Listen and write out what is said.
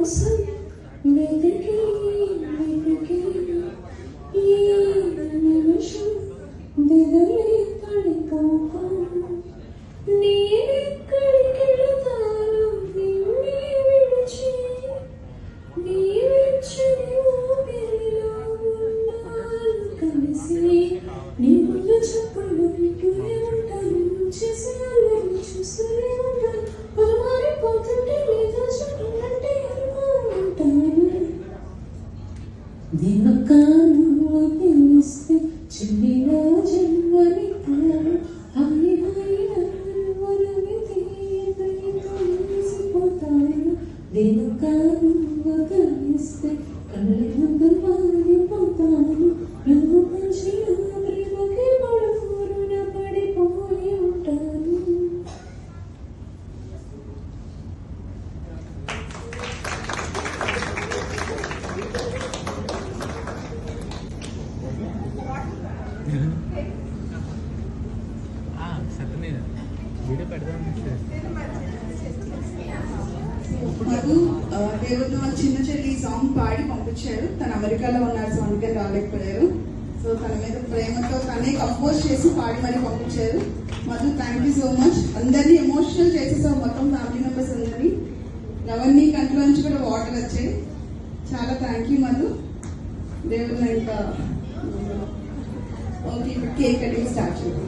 కోసం వెతికి వెతికి ఈ నిమిషం దిగలే పడిపోకు నేనెక్కడికి వెళతాను నిన్నే విడిచి నీ వెచ్చని ఊపిరిలో ఉన్నాను కలిసి నీ ముందు చెప్పులు వింటూనే ఉంటాను చేసే అల్లరి చూస్తూనే ఉంటాను మారిపోతుంటే లేదా చెప్పాలంటే అనుకుంటాను దినకాను పిలిస్తే చెల్లిన జన్మని తాను హాయి హాయి వరమి తీసిపోతాను దినకాను కలిస్తే కళ్ళ ముందు మారిపోతాను నువ్వు పంచిన ప్రేమకి పడున పడిపోయి ఉంటాను. మధు దేవుడు వాళ్ళ చిన్న చెల్లి సాంగ్ పాడి పంపించారు. తను అమెరికాలో ఉన్నారు, సో అందుకని రాలేకపోయారు. సో తన మీద ప్రేమతో తనే కంపోజ్ చేసి పాడి మరీ పంపించారు. Madhu thank you so much. అందరినీ ఎమోషనల్ చేసేసాం, మొత్తం ఫ్యామిలీ మెంబర్స్ అందరినీ. అవన్నీ కంట్లో నుంచి కూడా వాటర్ వచ్చాయి. చాలా థ్యాంక్ యూ మధు. దేవుడు ఇంకా ఓకే, ఇప్పుడు కేక్ కటింగ్ స్టార్ట్ చేద్దాం.